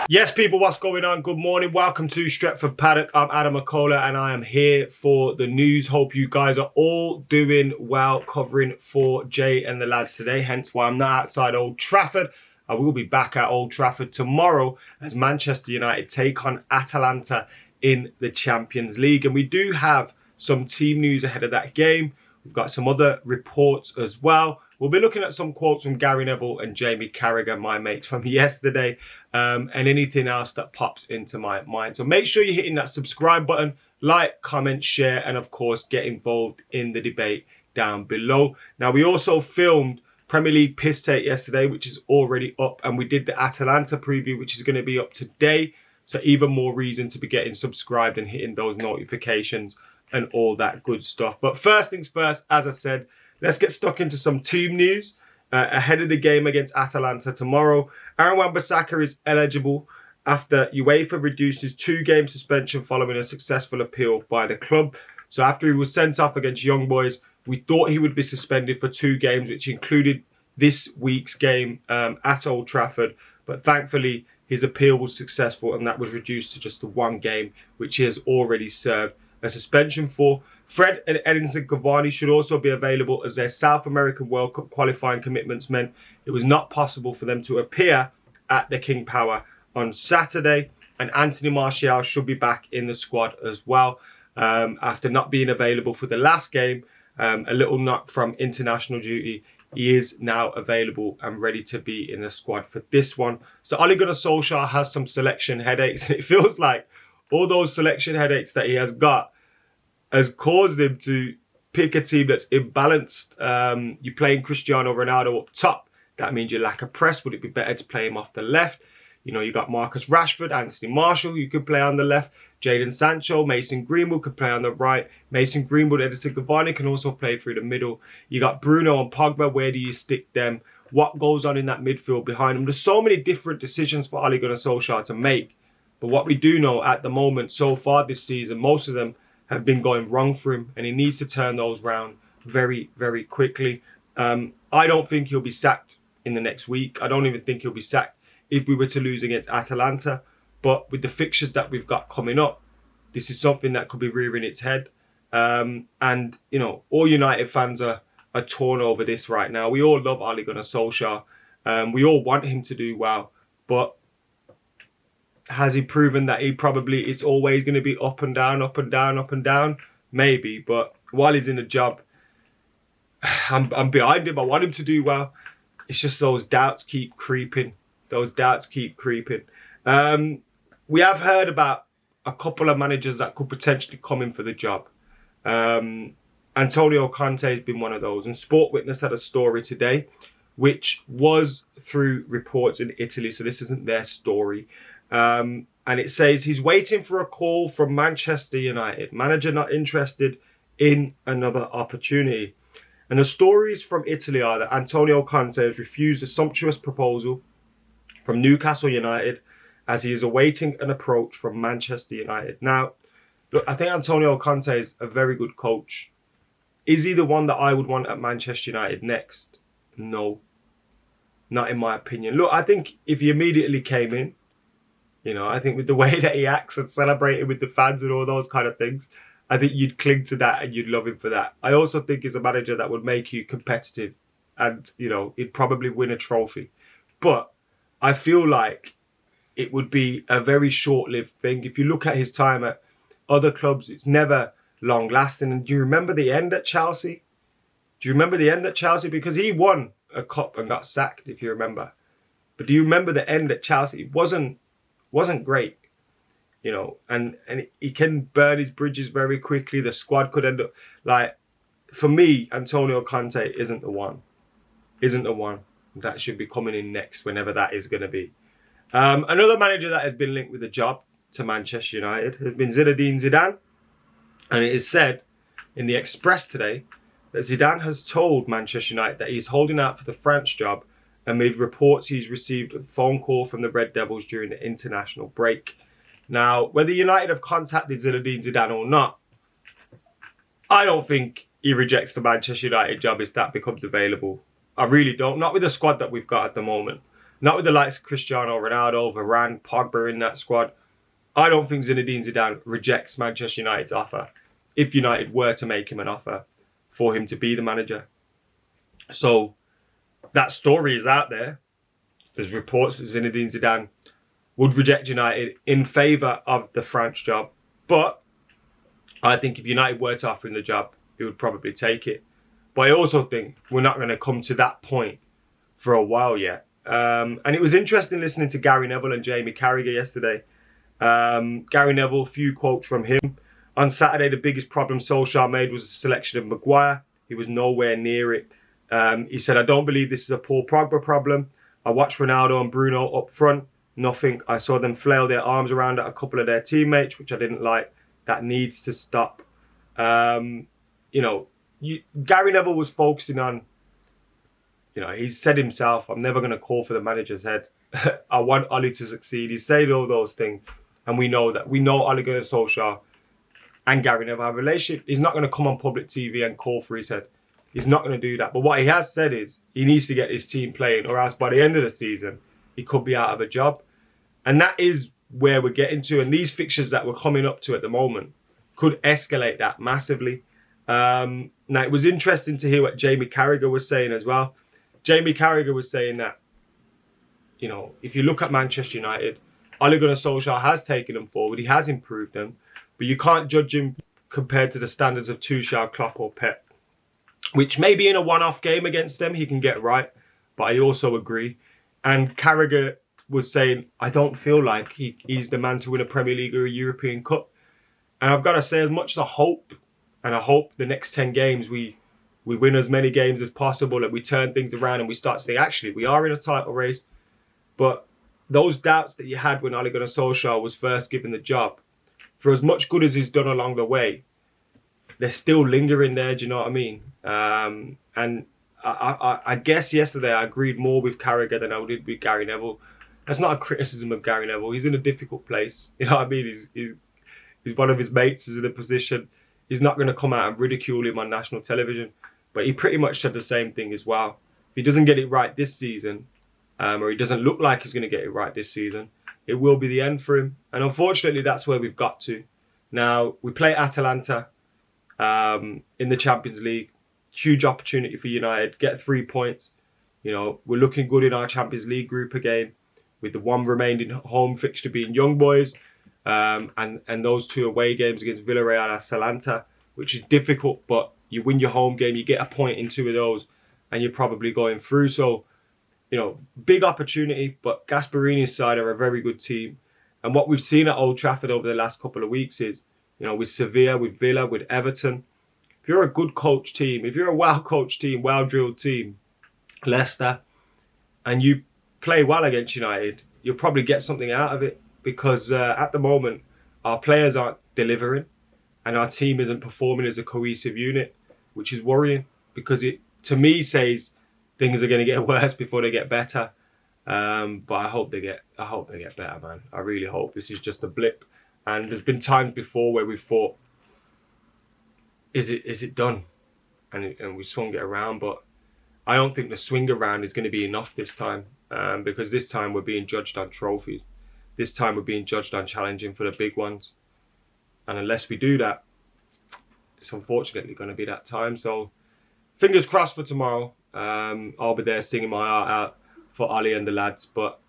Yes, people, what's going on? Good morning. Welcome to Stretford Paddock. I'm Adam McKola and I am here for the news. Hope you guys are all doing well, covering for Jay and the lads today. Hence why I'm not outside Old Trafford. I will be back at Old Trafford tomorrow as Manchester United take on Atalanta in the Champions League. And we do have some team news ahead of that game. We've got some other reports as well. We'll be looking at some quotes from Gary Neville and Jamie Carragher, my mates from yesterday, and anything else that pops into my mind. So make sure you're hitting that subscribe button, like, comment, share, and of course, get involved in the debate down below. Now, we also filmed Premier League Piss Take yesterday, which is already up, and we did the Atalanta preview, which is going to be up today. So even more reason to be getting subscribed and hitting those notifications and all that good stuff. But first things first, as I said, let's get stuck into some team news ahead of the game against Atalanta tomorrow. Aaron Wan-Bissaka is eligible after UEFA reduced his 2-game suspension following a successful appeal by the club. So after he was sent off against Young Boys, we thought he would be suspended for 2 games, which included this week's game at Old Trafford. But thankfully, his appeal was successful and that was reduced to just the 1 game, which he has already served a suspension for. Fred and Edinson Cavani should also be available as their South American World Cup qualifying commitments meant it was not possible for them to appear at the King Power on Saturday. And Anthony Martial should be back in the squad as well after not being available for the last game. A little knock from international duty. He is now available and ready to be in the squad for this one. So Ole Gunnar Solskjaer has some selection headaches, and it feels like all those selection headaches that he has got has caused him to pick a team that's imbalanced. You're playing Cristiano Ronaldo up top. That means you lack a press. Would it be better to play him off the left? You know, you got Marcus Rashford, Anthony Martial, you could play on the left. Jadon Sancho, Mason Greenwood could play on the right. Mason Greenwood, Edinson Cavani can also play through the middle. You got Bruno and Pogba. Where do you stick them? What goes on in that midfield behind them? There's so many different decisions for Ole Gunnar Solskjaer to make. But what we do know at the moment, so far this season, most of them have been going wrong for him, and he needs to turn those round very, very quickly. I don't think he'll be sacked in the next week. I don't even think he'll be sacked if we were to lose against Atalanta. But with the fixtures that we've got coming up, this is something that could be rearing its head. And, you know, all United fans are torn over this right now. We all love Ole Gunnar Solskjaer. We all want him to do well. But has he proven that he probably is always going to be up and down, up and down, up and down? Maybe, but while he's in the job, I'm behind him. I want him to do well. It's just those doubts keep creeping. Those doubts keep creeping. We have heard about a couple of managers that could potentially come in for the job. Antonio Conte has been one of those. And Sport Witness had a story today, which was through reports in Italy. So this isn't their story. And it says he's waiting for a call from Manchester United. Manager not interested in another opportunity. And the stories from Italy are that Antonio Conte has refused a sumptuous proposal from Newcastle United as he is awaiting an approach from Manchester United. Now, look, I think Antonio Conte is a very good coach. Is he the one that I would want at Manchester United next? No, not in my opinion. Look, I think if he immediately came in, you know, I think with the way that he acts and celebrating with the fans and all those kind of things, I think you'd cling to that and you'd love him for that. I also think he's a manager that would make you competitive and, you know, he'd probably win a trophy. But I feel like it would be a very short-lived thing. If you look at his time at other clubs, it's never long-lasting. And do you remember the end at Chelsea? Do you remember the end at Chelsea? Because he won a cup and got sacked, if you remember. But do you remember the end at Chelsea? It wasn't great, you know, and he can burn his bridges very quickly. The squad could end up, like, for me, Antonio Conte isn't the one. Isn't the one that should be coming in next, whenever that is going to be. Another manager that has been linked with a job to Manchester United has been Zinedine Zidane. And it is said in the Express today that Zidane has told Manchester United that he's holding out for the France job amid reports he's received a phone call from the Red Devils during the international break. Now, whether United have contacted Zinedine Zidane or not, I don't think he rejects the Manchester United job if that becomes available. I really don't. Not with the squad that we've got at the moment. Not with the likes of Cristiano Ronaldo, Varane, Pogba in that squad. I don't think Zinedine Zidane rejects Manchester United's offer if United were to make him an offer for him to be the manager. So that story is out there. There's reports that Zinedine Zidane would reject United in favour of the French job. But I think if United were to offer him the job, he would probably take it. But I also think we're not going to come to that point for a while yet. And it was interesting listening to Gary Neville and Jamie Carragher yesterday. Gary Neville, a few quotes from him. On Saturday, the biggest problem Solskjaer made was the selection of Maguire. He was nowhere near it. He said, I don't believe this is a Paul Pogba problem. I watched Ronaldo and Bruno up front. Nothing. I saw them flail their arms around at a couple of their teammates, which I didn't like. That needs to stop. Gary Neville was focusing on, he said himself, I'm never going to call for the manager's head. I want Ole to succeed. He said all those things. And we know that. We know Ole Gunnar Solskjaer and Gary Neville have a relationship. He's not going to come on public TV and call for his head. He's not going to do that. But what he has said is he needs to get his team playing, or else by the end of the season, he could be out of a job. And that is where we're getting to. And these fixtures that we're coming up to at the moment could escalate that massively. Now, it was interesting to hear what Jamie Carragher was saying as well. Jamie Carragher was saying that, if you look at Manchester United, Ole Gunnar Solskjaer has taken them forward. He has improved them. But you can't judge him compared to the standards of Tuchel, Klopp or Pep. Which maybe in a one-off game against them, he can get right. But I also agree. And Carragher was saying, I don't feel like he's the man to win a Premier League or a European Cup. And I've got to say, as much as I hope the next 10 games we win as many games as possible and we turn things around and we start to think, actually, we are in a title race. But those doubts that you had when Ole Gunnar Solskjaer was first given the job, for as much good as he's done along the way, they're still lingering there, do you know what I mean? And I guess yesterday I agreed more with Carragher than I did with Gary Neville. That's not a criticism of Gary Neville. He's in a difficult place. You know what I mean? He's one of his mates is in a position. He's not going to come out and ridicule him on national television. But he pretty much said the same thing as well. If he doesn't get it right this season, or he doesn't look like he's going to get it right this season, it will be the end for him. And unfortunately, that's where we've got to. Now, we play Atalanta in the Champions League. Huge opportunity for United. Get 3 points. We're looking good in our Champions League group again, with the one remaining home fixture being Young Boys, and those 2 away games against Villarreal and Atalanta, which is difficult, but you win your home game, you get a point in 2 of those, and you're probably going through. So, big opportunity, but Gasparini's side are a very good team. And what we've seen at Old Trafford over the last couple of weeks is, with Sevilla, with Villa, with Everton, if you're a good coach team, if you're a well-coached team, well-drilled team, Leicester, and you play well against United, you'll probably get something out of it, because at the moment, our players aren't delivering and our team isn't performing as a cohesive unit, which is worrying, because it, to me, says things are going to get worse before they get better. But I hope they get better, man. I really hope this is just a blip. And there's been times before where we've thought, is it done? And we swung it around, but I don't think the swing around is going to be enough this time, because this time we're being judged on trophies. This time we're being judged on challenging for the big ones. And unless we do that, it's unfortunately going to be that time. So fingers crossed for tomorrow. I'll be there singing my heart out for Ollie and the lads, but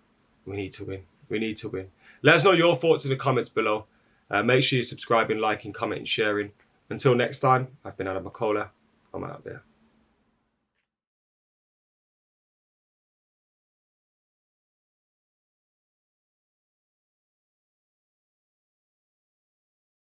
we need to win. We need to win. Let us know your thoughts in the comments below. Make sure you're subscribing, liking, commenting, sharing. Until next time, I've been Adam McKola. I'm out there.